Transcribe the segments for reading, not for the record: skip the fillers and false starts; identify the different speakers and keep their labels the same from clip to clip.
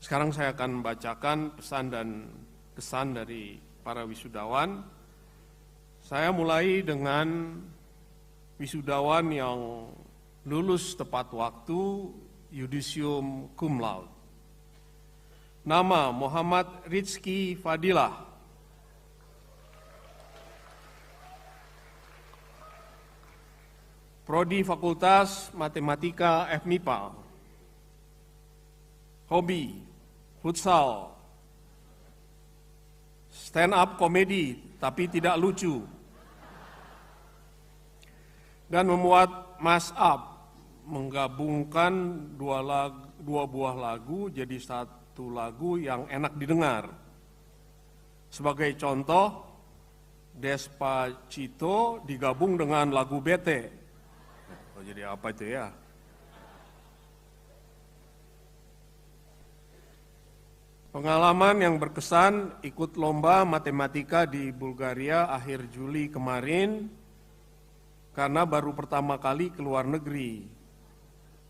Speaker 1: Sekarang saya akan membacakan pesan dan kesan dari para wisudawan. Saya mulai dengan wisudawan yang lulus tepat waktu, yudisium cum laude. Nama Muhammad Rizky Fadilah. Prodi Fakultas Matematika FMIPA. Hobi, futsal, stand up komedi tapi tidak lucu, dan membuat mash-up, menggabungkan dua buah lagu jadi satu lagu yang enak didengar. Sebagai contoh, Despacito digabung dengan lagu Bete. Oh, jadi apa itu ya? Pengalaman yang berkesan ikut lomba matematika di Bulgaria akhir Juli kemarin karena baru pertama kali ke luar negeri.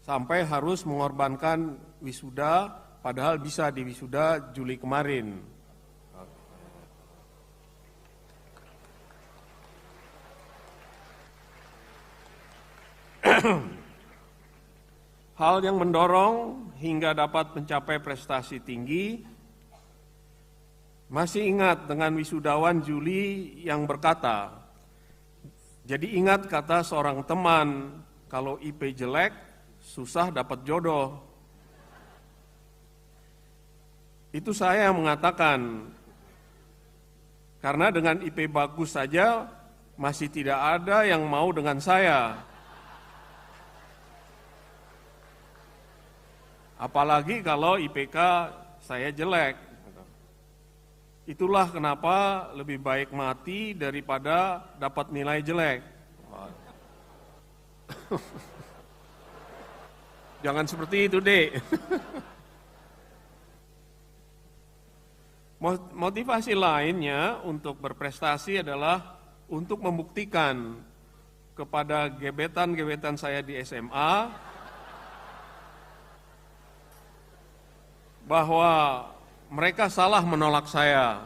Speaker 1: Sampai harus mengorbankan wisuda, padahal bisa di wisuda Juli kemarin. Hal yang mendorong hingga dapat mencapai prestasi tinggi. Masih ingat dengan wisudawan Juli yang berkata, jadi ingat kata seorang teman, kalau IP jelek, susah dapat jodoh. Itu saya yang mengatakan, karena dengan IP bagus saja, masih tidak ada yang mau dengan saya. Apalagi kalau IPK saya jelek. Itulah kenapa lebih baik mati daripada dapat nilai jelek. Jangan seperti itu, Dek. Motivasi lainnya untuk berprestasi adalah untuk membuktikan kepada gebetan-gebetan saya di SMA bahwa mereka salah menolak saya.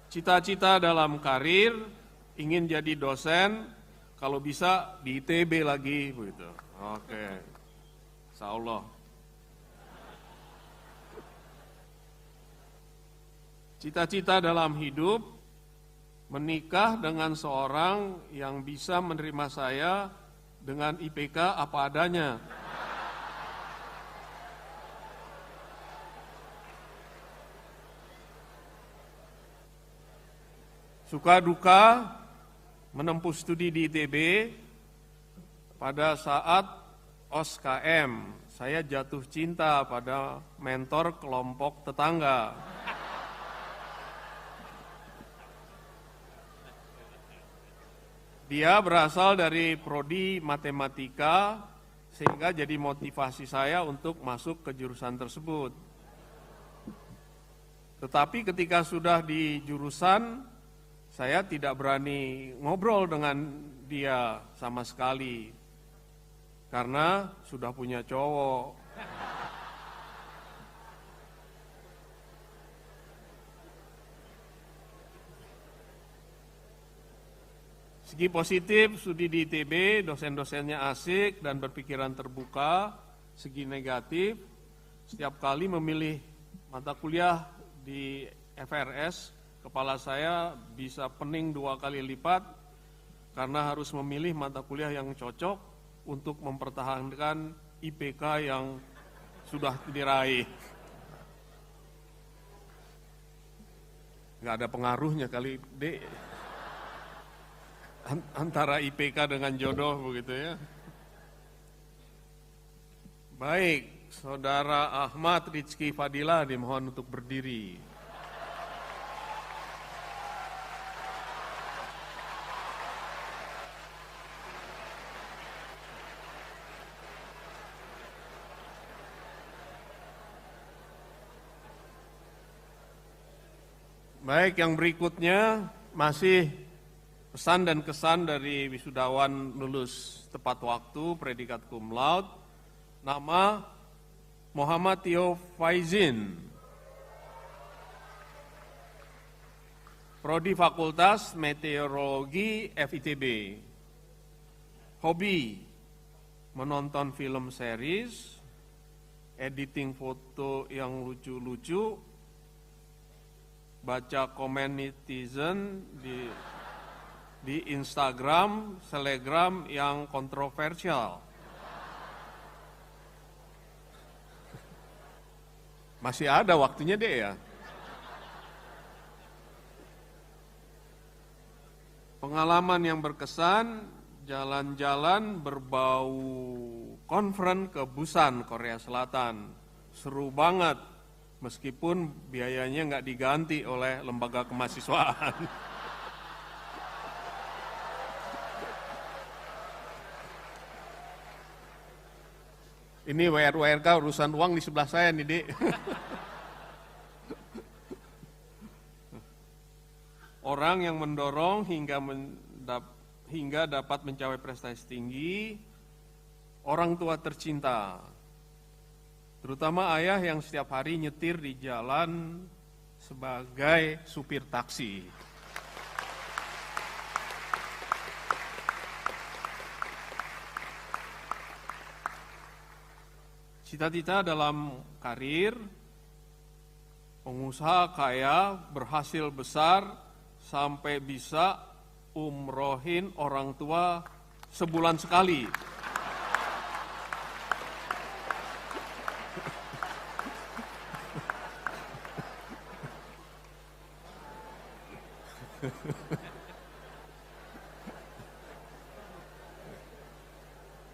Speaker 1: Cita-cita dalam karir, ingin jadi dosen, kalau bisa di ITB lagi, begitu. Oke, insya Allah. Cita-cita dalam hidup, menikah dengan seorang yang bisa menerima saya dengan IPK apa adanya. Suka duka menempuh studi di ITB, pada saat OSKM, saya jatuh cinta pada mentor kelompok tetangga. Dia berasal dari prodi matematika, sehingga jadi motivasi saya untuk masuk ke jurusan tersebut. Tetapi ketika sudah di jurusan, saya tidak berani ngobrol dengan dia sama sekali, karena sudah punya cowok. Segi positif, studi di ITB, dosen-dosennya asik dan berpikiran terbuka. Segi negatif, setiap kali memilih mata kuliah di FRS, kepala saya bisa pening 2 kali lipat karena harus memilih mata kuliah yang cocok untuk mempertahankan IPK yang sudah diraih. Nggak ada pengaruhnya kali, Dek. Antara IPK dengan jodoh begitu ya. Baik, Saudara Ahmad Rizky Fadilah dimohon untuk berdiri. Baik, yang berikutnya masih pesan dan kesan dari wisudawan lulus tepat waktu, predikat cum laude. Nama Muhammad Tio Faizin, Prodi Fakultas Meteorologi FITB. Hobi, menonton film series, editing foto yang lucu-lucu, baca komen netizen di Instagram, Telegram yang kontroversial. Masih ada waktunya deh ya. Pengalaman yang berkesan, jalan-jalan berbau konferen ke Busan, Korea Selatan. Seru banget, meskipun biayanya nggak diganti oleh lembaga kemahasiswaan. Ini WRK urusan uang di sebelah saya nih, Dik. Orang yang mendorong hingga dapat mencapai prestasi tinggi, orang tua tercinta, terutama ayah yang setiap hari nyetir di jalan sebagai supir taksi. Cita-cita dalam karir, pengusaha kaya berhasil besar sampai bisa umrohin orang tua sebulan sekali.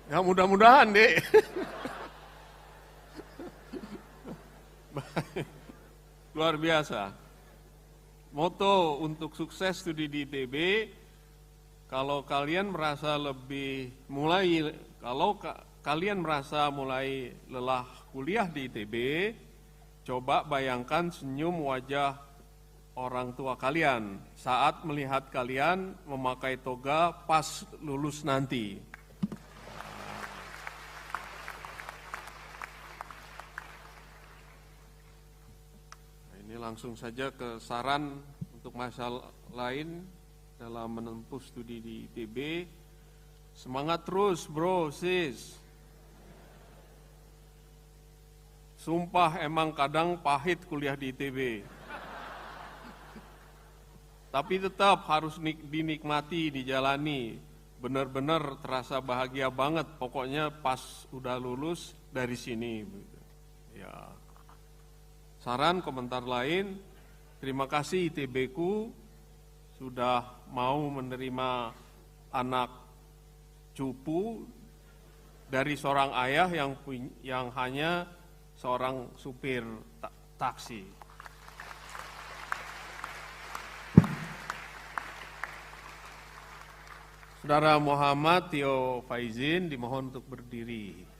Speaker 1: Ya mudah-mudahan, Dek. Luar biasa. Moto untuk sukses studi di ITB, kalau kalian merasa mulai lelah kuliah di ITB, coba bayangkan senyum wajah orang tua kalian saat melihat kalian memakai toga pas lulus nanti. Langsung saja ke saran untuk masalah lain dalam menempuh studi di ITB. Semangat terus bro, sis. Sumpah emang kadang pahit kuliah di ITB. Tapi tetap harus dinikmati, dijalani. Benar-benar terasa bahagia banget, pokoknya pas udah lulus dari sini. Ya. Saran, komentar lain, terima kasih ITB-ku sudah mau menerima anak cupu dari seorang ayah yang hanya seorang supir taksi. Saudara Muhammad Tio Faizin dimohon untuk berdiri.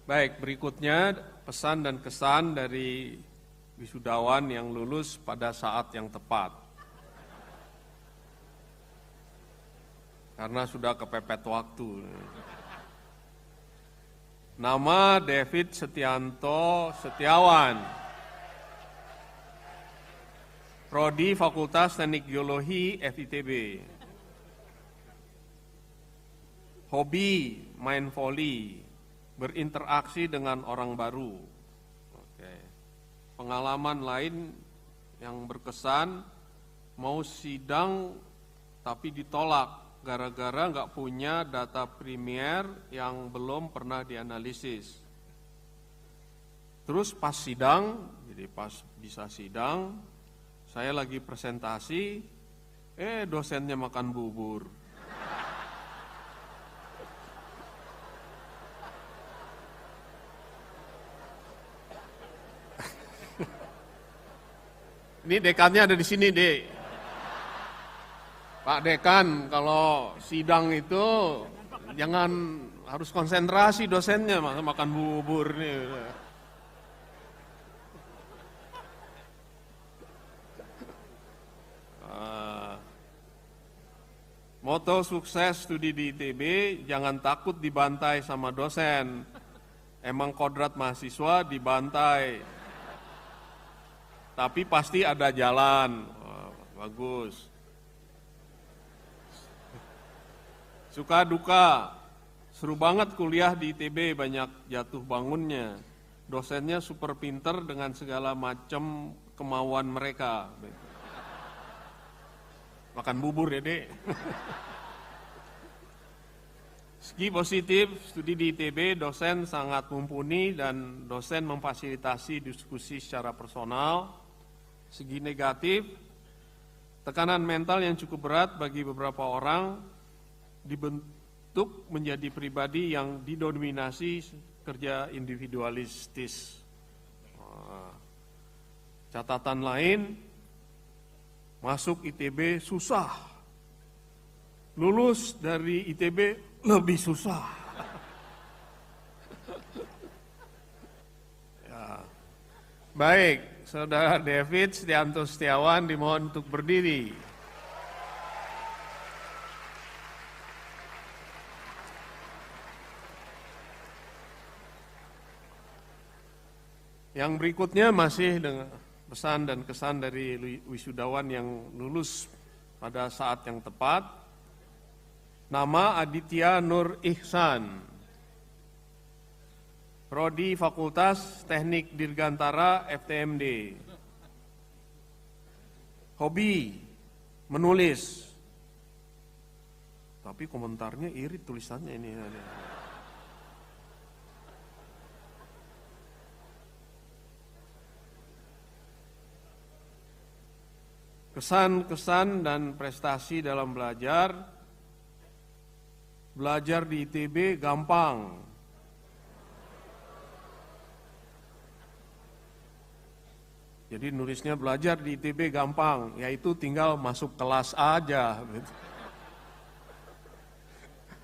Speaker 1: Baik, berikutnya pesan dan kesan dari wisudawan yang lulus pada saat yang tepat. Karena sudah kepepet waktu. Nama David Setianto Setiawan, Prodi Fakultas Teknik Geologi FITB. Hobi main voli, berinteraksi dengan orang baru. Oke. Pengalaman lain yang berkesan, mau sidang tapi ditolak gara-gara nggak punya data primer yang belum pernah dianalisis. Terus pas sidang, jadi pas bisa sidang, saya lagi presentasi, dosennya makan bubur. Ini dekannya ada di sini, Dek. Pak Dekan, kalau sidang itu jangan harus konsentrasi dosennya, makan bubur nih. Moto sukses studi di ITB, jangan takut dibantai sama dosen. Emang kodrat mahasiswa dibantai. Tapi pasti ada jalan. Bagus. Suka duka, seru banget kuliah di ITB, banyak jatuh bangunnya. Dosennya super pinter dengan segala macam kemauan mereka. Makan bubur ya, Dek. Segi positif, studi di ITB, dosen sangat mumpuni dan dosen memfasilitasi diskusi secara personal. Segi negatif, tekanan mental yang cukup berat bagi beberapa orang, dibentuk menjadi pribadi yang didominasi kerja individualistis. Catatan lain, masuk ITB susah, lulus dari ITB lebih susah. Ya. Baik, Saudara David Setianto Setiawan dimohon untuk berdiri. Yang berikutnya masih dengan pesan dan kesan dari wisudawan yang lulus pada saat yang tepat. Nama Aditya Nur Ihsan, Prodi Fakultas Teknik Dirgantara FTMD. Hobi menulis. Tapi komentarnya irit tulisannya ini. Kesan-kesan dan prestasi dalam belajar di ITB gampang. Jadi nulisnya belajar di ITB gampang, yaitu tinggal masuk kelas aja.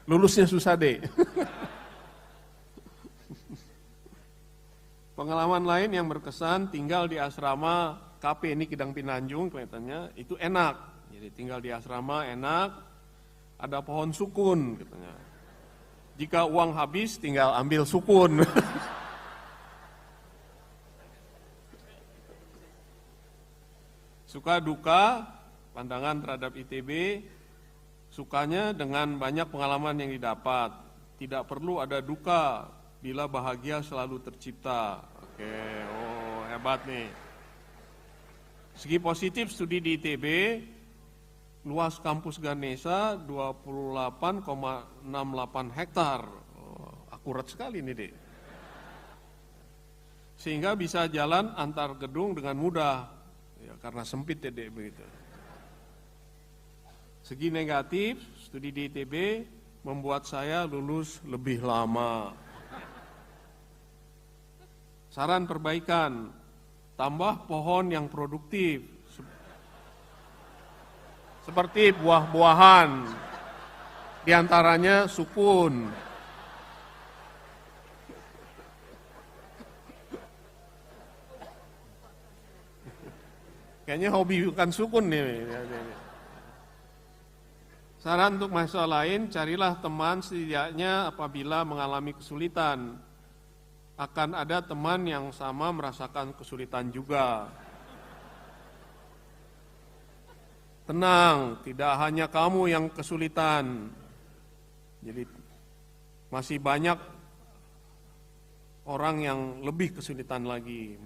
Speaker 1: Lulusnya susah deh. Pengalaman lain yang berkesan, tinggal di asrama KP ini Kidang Pinanjung kelihatannya, itu enak. Jadi tinggal di asrama enak, ada pohon sukun katanya. Jika uang habis tinggal ambil sukun. Suka duka, pandangan terhadap ITB, sukanya dengan banyak pengalaman yang didapat. Tidak perlu ada duka bila bahagia selalu tercipta. Oke, hebat nih. Segi positif studi di ITB, luas kampus Ganesha 28,68 hektar. Akurat sekali nih, Dek. Sehingga bisa jalan antar gedung dengan mudah. Ya, karena sempit ya, Dek, begitu. Segi negatif, studi di ITB membuat saya lulus lebih lama. Saran perbaikan, tambah pohon yang produktif, seperti buah-buahan, diantaranya sukun. Kayaknya hobi bukan sukun nih. Saran untuk mahasiswa lain, carilah teman setidaknya apabila mengalami kesulitan. Akan ada teman yang sama merasakan kesulitan juga. Tenang, tidak hanya kamu yang kesulitan. Jadi masih banyak orang yang lebih kesulitan lagi.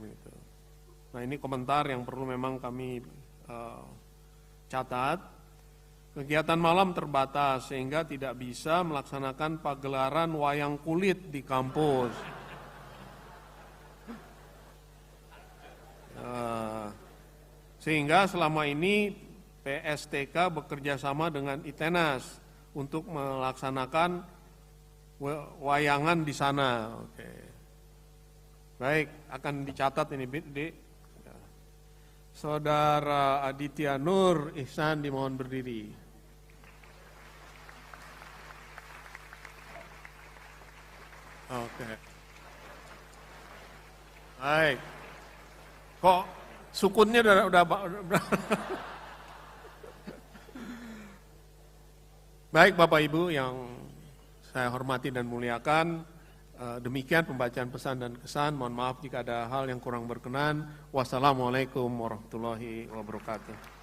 Speaker 1: Nah, ini komentar yang perlu memang kami catat. Kegiatan malam terbatas sehingga tidak bisa melaksanakan pagelaran wayang kulit di kampus. Sehingga selama ini PSTK bekerja sama dengan ITENAS untuk melaksanakan wayangan di sana. Oke. Baik, akan dicatat ini, Dik. Saudara Aditya Nur Ihsan dimohon berdiri. Oke. Baik. Kok sukunnya udah Baik Bapak Ibu yang saya hormati dan muliakan, demikian pembacaan pesan dan kesan. Mohon maaf jika ada hal yang kurang berkenan. Wassalamualaikum warahmatullahi wabarakatuh.